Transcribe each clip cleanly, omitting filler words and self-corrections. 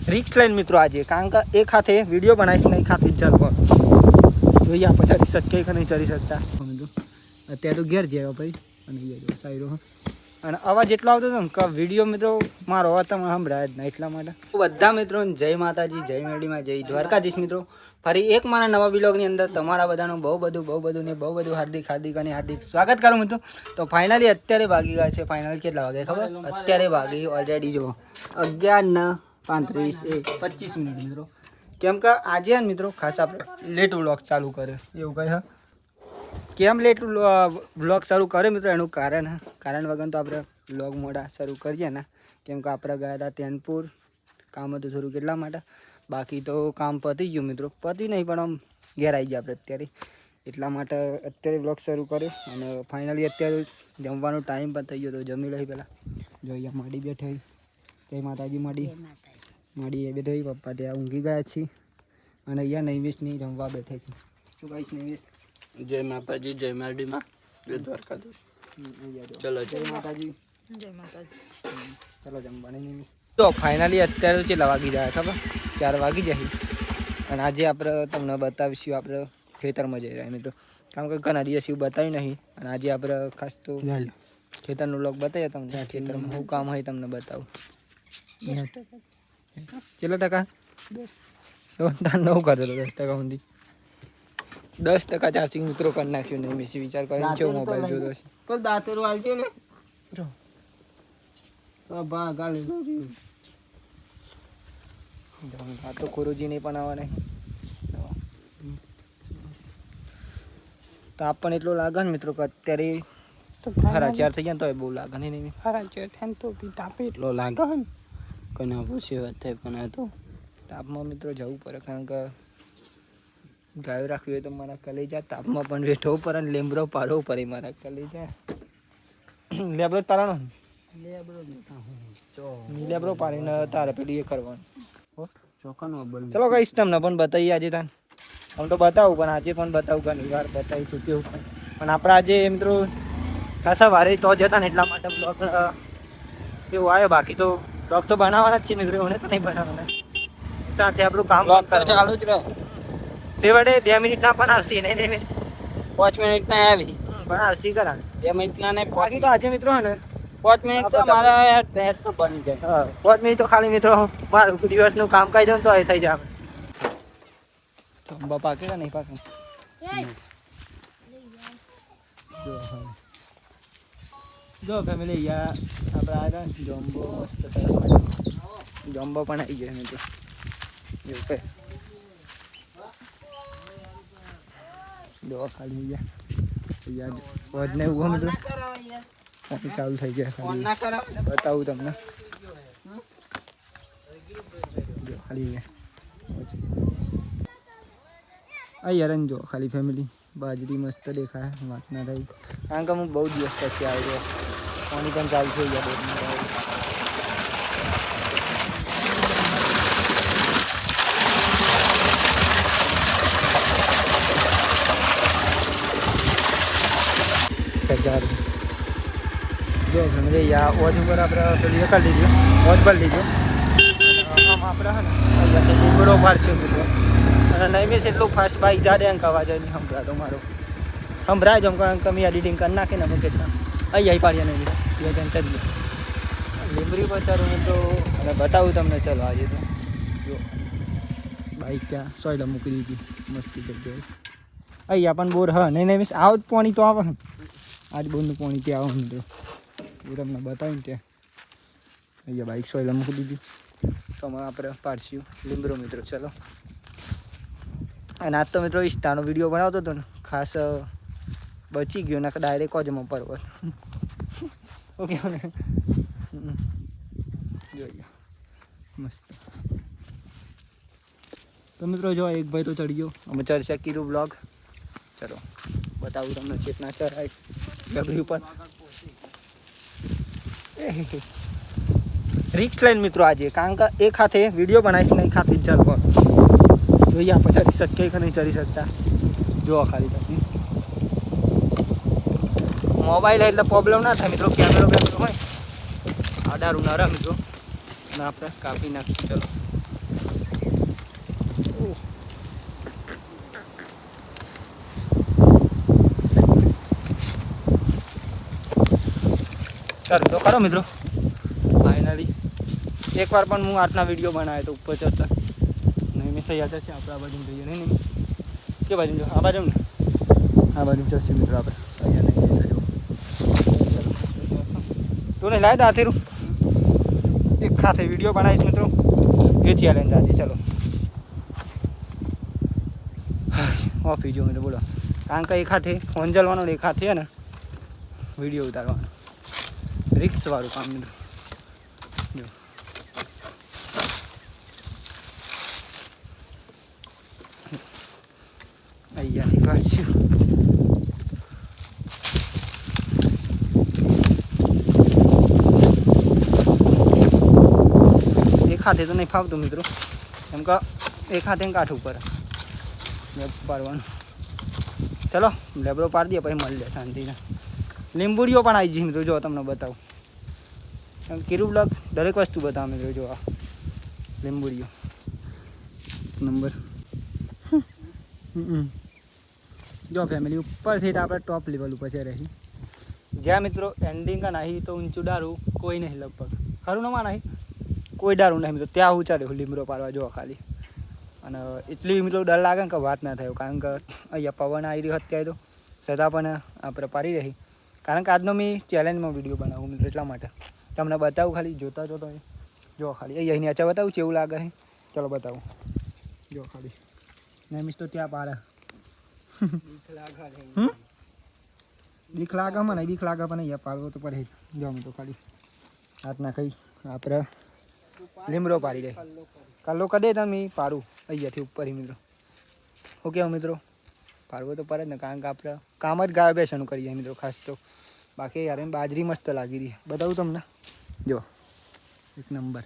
रिक्स लाइन मित्रों आज कारण का एक हाथे वीडियो बनाई नहीं खाती चलवा જોઈએ આપણે ચડી શકીએ કે નહીં ચડી શકતા અત્યારે તો ઘેર જઈએ ભાઈ અને જો સાઈડો અને અવાજ એટલો આવતો હતો ને કે વિડીયો મિત્રો મારો અવાજ તમે સંભળાય જ ના એટલા માટે બધા મિત્રોને જય માતાજી જય મેરડીમાં જય દ્વારકાધીશ મિત્રો ફરી એક મારા નવા બ્લોગની અંદર તમારા બધાનું બહુ બધું ને બહુ બધું હાર્દિક અને હાર્દિક સ્વાગત કરું મિત્રો તો ફાઇનલી અત્યારે વાગી ગયા છે ફાઇનલ કેટલા વાગે ખબર અત્યારે વાગી ઓલરેડી જો 11:35 મિત્રો કેમ કે આજે મિત્રો ખાસ આપણે લેટ વ્લોગ ચાલુ કરે એવું કહે હા કેમ લેટ વ્લોગ શરૂ કરે મિત્રો એનું કારણ વગર તો આપણે વ્લોગ મોડા શરૂ કરીએ ને કેમ કે આપણે ગયા હતા તેનપુર કામ હતું થોડું કેટલા માટે બાકી તો કામ પતી ગયું મિત્રો પતી નહીં પણ આમ ઘેર આવી ગયા આપણે અત્યારે એટલા માટે અત્યારે વ્લોગ શરૂ કર્યો અને ફાઇનલી અત્યારે જમવાનો ટાઈમ પણ થઈ ગયો તો જમી લઈ પહેલાં જોઈએ માડી બેઠી જય માતાજી માડી એ બેઠી પપ્પા ત્યાં ઊંઘી ગયા છીએ અને અહીંયા નૈમિષની જમવા બેઠે છે શું કહીશ નૈમિષ જય માતાજી જય મેરડીમાં જય દ્વારકાધીશ ચલો જય માતાજી ચલો જમવાની નૈમિષ તો ફાઇનલી અત્યારે કેટલા વાગી જાય ખબર 4 વાગી જાય અને આજે આપણે તમને બતાવીશું આપણે ખેતરમાં જઈ રહ્યા મિત્રો કારણ કે ઘણા દિવસ એવું બતાવ્યું નહીં અને આજે આપણે ખાસ તો ખેતરનો વ્લોગ બતાવીએ તમને ખેતરમાં શું કામ હોય તમને બતાવું કેટલા ટકા 10 9 કરતો 10% સુધી 10% ચાર્જિંગ મિત્રો કરી નાખ્યું નહીં મેં વિચાર કરીને કેવો મોબાઈલ જોતો છે પણ દાંતેરો આવજો ને બા ગાલે આ તો ખોરોજી નહીં પણ આવવા નહીં તાપ પણ એટલો લાગે ને મિત્રો કે અત્યારે ખરા 4 થઈ ગયા ને તો બહુ લાગે નહીં ખરા 4 થાય તો બી તાપ એટલો લાગે ને કોના પૂછી વાત થાય પણ આ તો તાપમાં મિત્રો જવું પડે કારણ કે ગાયો રાખવી હોય તો મારા કલેજા તાપમાં પણ બેઠવું પડે અને લેબડો પાડવો પડે મારા કલેજા લેબડો જ પાડવાનો લેબડો પાડીને તારે પેલી એ કરવાનું ચલો કહીશ તમને પણ બતાવીએ આજે તાન આમ તો બતાવું પણ આજે પણ બતાવું ઘણી વાર બતાવીશું કેવું પણ આપણે આજે મિત્રો ખાસા વારે તો જતા ને એટલા માટે બ્લોગ એવું આવ્યો બાકી તો બ્લોગ તો બનાવવાના જ છે મિત્રો મને તો નહીં બનાવવાના સાથે આપણું કામ ચાલુ જ રહે છેવટે 2 મિનિટના પણ આવશે નહીં 2 મિનિટ 5 મિનિટના આવી પણ આવશે કરા 2 મિનિટના ને બાકી તો આજે મિત્રો હે ને 5 મિનિટ તો મારા હેડ તો બની જાય હા 5 મિનિટ તો ખાલી મિત્રો મારું દિવસનું કામ કાઢી દઉં તો એ થઈ જાય તો પાકે કે નહીં પાકે જો ફેમિલી યા આપણે આવ્યા જોમ્બો મસ્ત જોમ્બો પણ આવી ગયો મિત્રો એવું કે જો ખાલી યાર વોજ ને ઉભો મિત્રો ચાલુ થઈ ગયા ખાલી બતાવું તમને જો ખાલી આ યાર જો ખાલી ફેમિલી બાજરી મસ્ત દેખાય વાત ના થઈ કારણ કે હું બહુ દિવસ પછી આવ્યો પાણી પણ ચાલુ થઈ ગયા જો ફેમિલી યા ઓજ ઉપર આપણે પેલી કરી લીધું ઓજ પર લીધું આમ આપણે હે ને અહીંયા લીમડો પાડશે મિત્રો અને નહીં મેં એટલું ફાસ્ટ બાઇક જાડે અંક અવાજ નહીં સંભળાતો મારો સંભળાય જમ કારણ કે મેં એડિટિંગ કરી નાખી ને હું કેટલા અહીં પાડ્યા નહીં એ ટેન્શન નહીં લીમડી પચારું તો અને બતાવું તમને ચલો આજે તો જો બાઇક ત્યાં સોયલા મૂકી દીધી મસ્તી જગ્યાએ અહીંયા પણ બોર હા નહીં મીન્સ આવ જ પાણી તો આવે આજ બોરનું પાણી ત્યાં આવે મિત્રો એ તમને બતાવીને ત્યાં અહીંયા બાઇક સોયલા મૂકી દીધી તો આપણે પાડશું લીમડો મિત્રો ચલો અને આજ તો મિત્રો ઇન્સ્ટાનો વિડીયો બનાવતો હતો ને ખાસ બચી ગયો ને ડાયરેક્ટ કોજમાં પર્વત ઓકે ને જોઈએ મસ્ત તો મિત્રો જો એક ભાઈ તો ચડી ગયો અમે ચર્ચા કર્યું બ્લોગ ચલો બતાવું તમને ચેતના ચરાય ગબરી ઉપર રિક્સ લાઈન મિત્રો આજે કારણ કે એક હાથે વિડીયો બનાવીશ નહીં ખાતી જ ચાલવા જોઈએ આપણે ચડી શકીએ કે નહીં ચડી શકતા જો ખાલી તમે મોબાઈલ એટલે પ્રોબ્લેમ ના થાય મિત્રો કેમેરો હોય આડારું ના રહે મિત્રો અને આપણે કાપી નાખીશું ચલો ચાલો તો ખરો મિત્રો ફાઇનલી એકવાર પણ હું આટલા વિડીયો બનાવ્યો તો ઉપર ચડતા નહીં મેં યાદ છે આપણે આ બાજુ જઈએ નહીં કે બાજુ જો આ બાજુ ને આ બાજુ જશે મિત્રો આપણે અહીંયા નહીં તું નહીં લાય દાંતેરું એક ખાતે વિડીયો બનાવીશ મિત્રો એ ચેલેન્જ આજે ચલો ઓફી જો મિત્રો બોલો કારણ કે એક હાથે ફોન ચલાવવાનો ને એક હાથે છે ને વિડીયો ઉતારવાનો રિક્સવાળું કામ મિત્રો જો અહીંયાથી પાછું એક હાથે તો નહીં ફાવતું મિત્રો એમ કે એક હાથે કાઠ ઉપર પાડવાનું ચલો લેબરો પાડી દઈએ પછી મળી જાય શાંતિને લીંબુડીઓ પણ આવી જઈ મિત્રો જો તમને બતાવું કીરું બ્લોગ દરેક વસ્તુ બતાવો મિત્રો જો આ લીંબુડીઓ નંબર જો ફેમિલી ઉપરથી આપણે ટોપ લેવલ ઉપર છે રહી જ્યાં મિત્રો એન્ડિંગ का नहीं तो ઊંચું ડારું કોઈ નહીં લગભગ ખરું ન નહીં કોઈ ડારું નહીં મિત્રો ત્યાં ઊંચા રહ્યું લીમડો પાડવા જો ખાલી અને એટલી મિત્રો ડર લાગે ને કે વાત ના થયો કારણ કે અહીંયા પવન આવી રહ્યો અત્યારે તો છતાં પણ આપણે પાડી રહી કારણ કે આજનો મેં ચેલેન્જમાં વિડીયો બનાવું મિત્રો એટલા માટે તમને બતાવું ખાલી જોતા જોતો જો ખાલી અહીં નીચે બતાવું કેવું લાગે છે ચલો બતાવું જો ખાલી નહીં મિસ તો ત્યાં પારે બીક લાગે મને બીક લાગે પણ અહીંયા પાડવો તો પડે જો મિત્રો ખાલી હાથના ખાઈ આપણે લીમડો પાડી દે કલ્લો કદે તમે પારું અહીંયાથી ઉપર મિત્રો ઓકે મિત્રો પાડવો તો પડે ને કારણ કે આપણે કામ જ ગાય બેસવાનું કરીએ મિત્રો ખાસ તો બાકી યાર એમ બાજરી મસ્ત લાગી રહી બતાવું તમને જો એક નંબર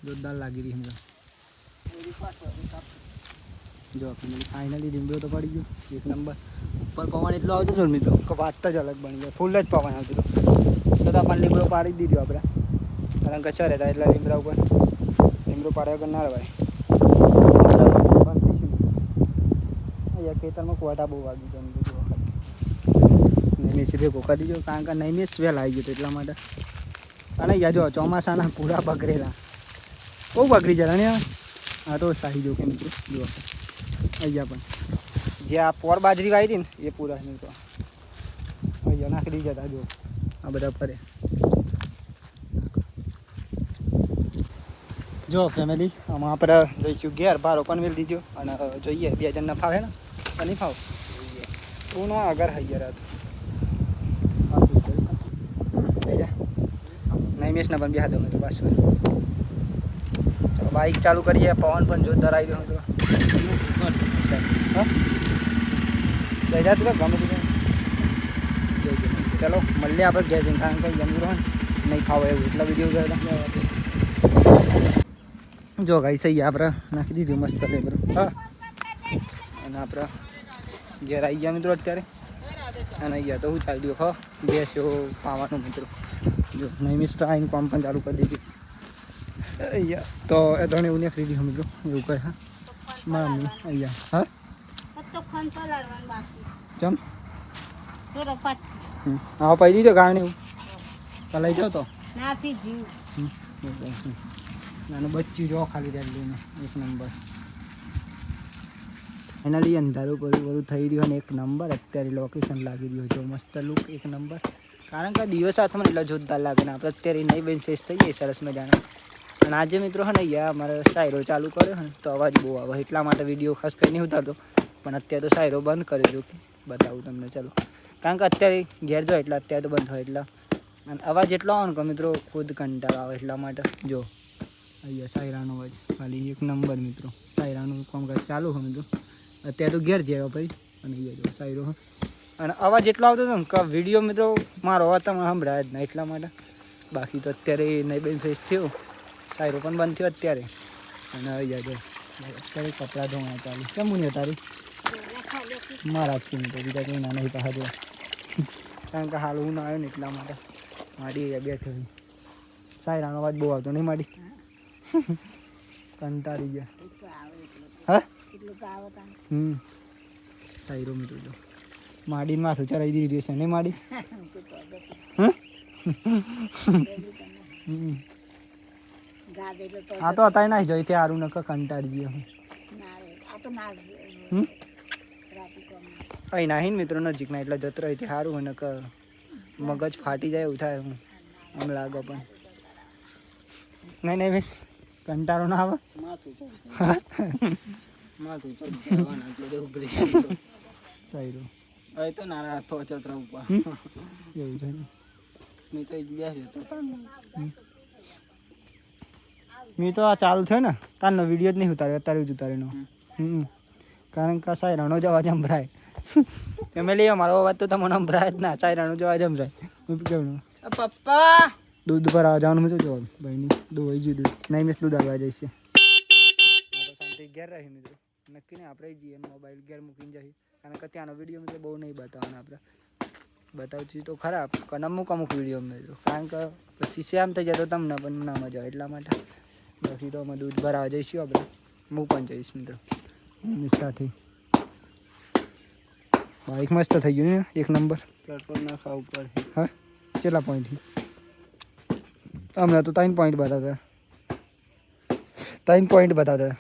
જોરદાર લાગી રહી મિત્રો જો ફાઇનલી લીમડો તો પડી ગયો એક નંબર ઉપર પવન એટલો આવતો હતો મિત્રો કે વાત જ અલગ બની જાય ફૂલ જ પવન આવતો હતો છતાં પણ લીમડો પાડી દીધો આપણે કારણ કે ચરે હતા એટલે લીમડા ઉપર લીમડો પાડ્યા વગર ના રવાય અહીંયા ખેતરમાં કોટા બહુ વાગી જાય મિત્રો નહીં સીધે કોકા દીજો કારણ કે નહીં સ્વેલ આવી ગયો એટલા માટે અને યા જો ચોમાસાના પૂરા બગરેલા બહુ બગડી જાય અને આ તો સાહી જો કે મિત્રો જુઓ અહીંયા પણ જે આ પોર બાજરી વાવી હતી ને એ પૂરા મિત્રો અહીંયા નાખી જતા જો આ બધા ફરે જો ફેમિલી આમાં આપણે જઈશું ઘેર બારો પણ મેળ દીધો અને જોઈએ બે જણને ફાવે ને નહીં ફાવ તું ના આગળ હૈયા નહીં મેસને પણ બેહા દો મિત્રો પાછું બાઇક ચાલુ કરીએ પવન પણ જોરદાર આવી રહ્યો હતો ચલો મળીએ આપણે ઘેર જઈને કારણ કે જમવું હોય નહીં ખાવ એવું એટલા વિડીયો જો ગાઈ સહી આપણે નાખી દીધું મસ્ત લેબર હા અને આપણે ઘેર આવી ગયા મિત્રો અત્યારે અને અહીંયા તો હું ચાલી ગયો ખો બેસ્યો પાવાનું મિત્રો જો નહીં મિસ્ટર આવીને કામ પણ ચાલુ કરી દીધું અહીંયા તો એ તો એવું નહીં ખરીદી મિત્રો એવું કરે હા મમ્મી અહીંયા હા ચમ હા પડી દીધો ગાય ને એવું લઈ જાઓ તો નાનું બચ્ચું જો ખાલી રેલીને એક નંબર ફાઇનલી અંધારું બધું થઈ રહ્યું અને એક નંબર અત્યારે લોકેશન લાગી રહ્યું જો મસ્ત લુક એક નંબર કારણ કે દિવસ હાથમાં એટલા જોરદાર લાગે ને આપણે અત્યારે નહીં બેન ફેસ થઈ જઈએ સરસ મજાના અને આજે મિત્રો હે ને યા અમારે શાયરો ચાલુ કર્યો ને તો અવાજ બહુ આવે એટલા માટે વિડીયો ખાસ કંઈ નહીં ઉતારતો પણ અત્યારે તો શાયરો બંધ કર્યો જો કે બતાવું તમને ચાલો કારણ કે અત્યારે ઘેર જો એટલે અત્યારે તો બંધ હોય એટલા અને અવાજ એટલો આવે ને કે મિત્રો ખુદ કંટાળો આવે એટલા માટે જો અહીંયા શાયરાનો અવાજ ખાલી એક નંબર મિત્રો શાયરાનું કામકાજ ચાલુ હોય મિત્રો અત્યારે તો ઘેર જેવા ભાઈ અને અહીંયા જો શાયરો અને અવાજ એટલો આવતો હતો ને કે વિડીયો મિત્રો મારો અવાજ તમે સંભળાય જ નહીં એટલા માટે બાકી તો અત્યારે નહીં બેન ફેસ થયો શાયરો પણ બંધ થયો અત્યારે અને અહીંયા જો અત્યારે કપડાં ધોવા ચાલુ કેમ હું નહીં તારી મારા જ છે મિત્રો બીજા કંઈ ના નહીં પાછા જો કારણ કે હાલ હું ના આવ્યો ને એટલા માટે માડી બેઠો શાયરાનો અવાજ બહુ આવતો નહીં માડી કંટાળી ગયા હા શાયરો મિત્રો જો માડીને માથું ચડાવી દીધી છે નહીં માડી હા આ તો અત્યારે ના જોઈ ત્યાં સારું નક કંટાળી ગયો અહીં નાહીને મિત્રો નજીકના એટલે જતો રહી સારું હોય નક મગજ ફાટી જાય એવું થાય હું આમ લાગો પણ નહીં નહીં ભાઈ કંટાળો ના આવે માથું ચડવાનું એટલે ઉભરી ગયું. સારું હવે તો નાના હાથો ચતરા ઉપર એવું છે ને મેં તો બેસ્યો તો મેં તો આ ચાલુ થયો ને તારનો વિડીયો જ નહીં ઉતાર્યો અત્યારે જ ઉતારેનો કારણ કે સાયરાનો જ અવાજ સંભળાય તમે લઈએ મારો અવાજ તો તમને સંભળાય જ ના સાયરાનો જ અવાજ સંભળાય હું કેવું પપ્પા દૂધ પર આવવા જવાનું મેં જોવાનું ભાઈની દોવાઈ ગયું દૂધ નહીં મિસ દૂધ આવવા જઈશે શાંતિ ઘેર રહી મિત્રો નક્કી નહીં આપણે જઈએ મોબાઈલ ઘેર મૂકીને જઈએ કારણ કે ત્યાંનો વિડીયો મિત્રો બહુ નહીં બતાવવાનો આપણે બતાવશું તો ખરાબ પણ અમુક વિડીયો મિત્રો કારણ કે પછી સેમ થઈ જાય તો તમને પણ ના મજા આવે એટલા માટે બાકી તો અમે દૂધ ભરાવા જઈશું આપણે હું પણ જઈશ મિત્રો મિસ સાથે બાઇક મસ્ત થઈ ગયું ને એક નંબર પેટ્રોલ નાખવા ઉપર હા કેટલા પોઈન્ટથી હમણાં તો 3 પોઈન્ટ બતાવતા 3 પોઈન્ટ બતાવતા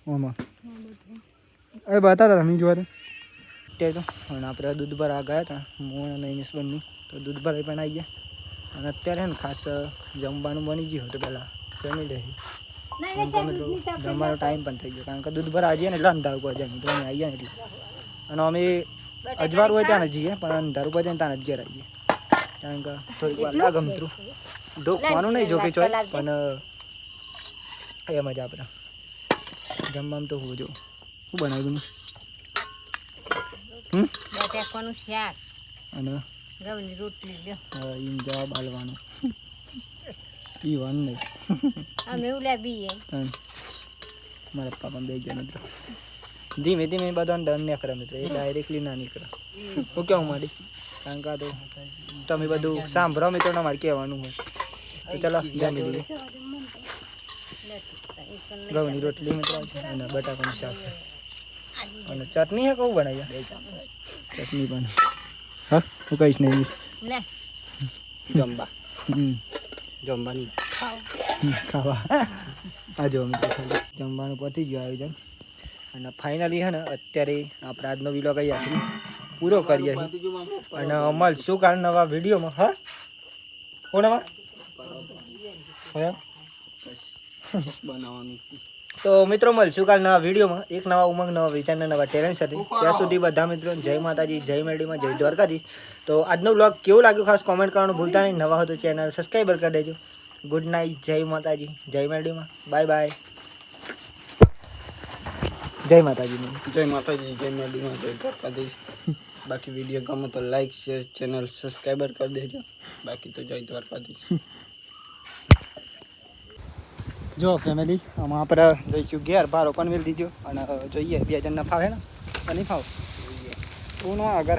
આમાં અરે બતાવતા તમે જોવા તે તો અને આપણે દૂધ ભરવા ગયા હતા હું અને ઇનિસ બંને તો દૂધ ભરાઈ પણ આવી ગયા અને અત્યારે ને ખાસ જમવાનું બની ગયું હતું પહેલાં જમી રહી જમવાનો ટાઈમ પણ થઈ ગયો કારણ કે દૂધ ભરવા જઈએ ને એટલે અંધારું પર જાય મિત્રો અમે આવી ગયા ને એટલે અને અમે અજવાળું હોય ત્યાં જ જઈએ પણ અંધારું પર જાય ને ત્યાં જ ઘેર આવીએ કારણ કે થોડીક વાર લાગે મિત્રો ઢોકવાનું નહીં જોકે ચોય પણ એ મજા આપણે જમવામાં તો હું જો શું બનાવ્યું બટાકાનું શાક અને ઘઉંની રોટલી લ્યો એમ જવાબ આલવાનો પીવાનું નહીં અમે ઉલા બીએ મારા પપ્પા પણ બે ગયા મિત્રો ધીમે ધીમે બધાને ડર નહીં કરે મિત્રો એ ડાયરેક્ટલી ના નીકળે હું કેવું મારી કારણ કે આ તો તમે બધું સાંભળો મિત્રો ને મારે કહેવાનું હોય તો ચાલો જાણી લઈએ ઘઉંની રોટલી મિત્રો છે અને બટાકાનું શાક અને ચટણી હે કહું બનાવી ચટણી પણ હા હું કહીશ નહીં લે જમવા જમવાની ખાવા આ જો મિત્રો ખાલી જમવાનું પતી ગયું આયોજન અને ફાઇનલી હે ને અત્યારે આપણે આજનો વિડીયો કઈ આખી પૂરો કરીએ અને મળશું કાલ નવા વિડીયોમાં હા કોનામાં હા બનાવવાનું તો મિત્રો મળશું કાલ નવા વિડીયોમાં એક નવા ઉમંગ નવા વિચારના નવા ટેલેન્ટ સાથે ત્યાં સુધી બધા મિત્રો જય માતાજી જય મેરડીમાં જય દ્વારકાધીશ તો આજનો બ્લોગ કેવો લાગ્યો ખાસ કોમેન્ટ કરવાનું ભૂલતા નહીં નવા હોય તો ચેનલ સબસ્ક્રાઈબર કરી દેજો ગુડ નાઇટ જય માતાજી જય મેરડીમાં બાય બાય જય માતાજી જય માતાજી જય મેરડીમાં જય દ્વારકાધીશ બાકી વિડીયો ગમે તો લાઈક શેર ચેનલ સબસ્ક્રાઈબર કરી દેજો બાકી તો જય દ્વારકાધીશ જો ફેમિલી આમાં આપણે જઈશું ઘેર બારો પણ મેળ દીધો અને જોઈએ 2 જણના ફાવે ને નહીં ફાવે તું નો આગળ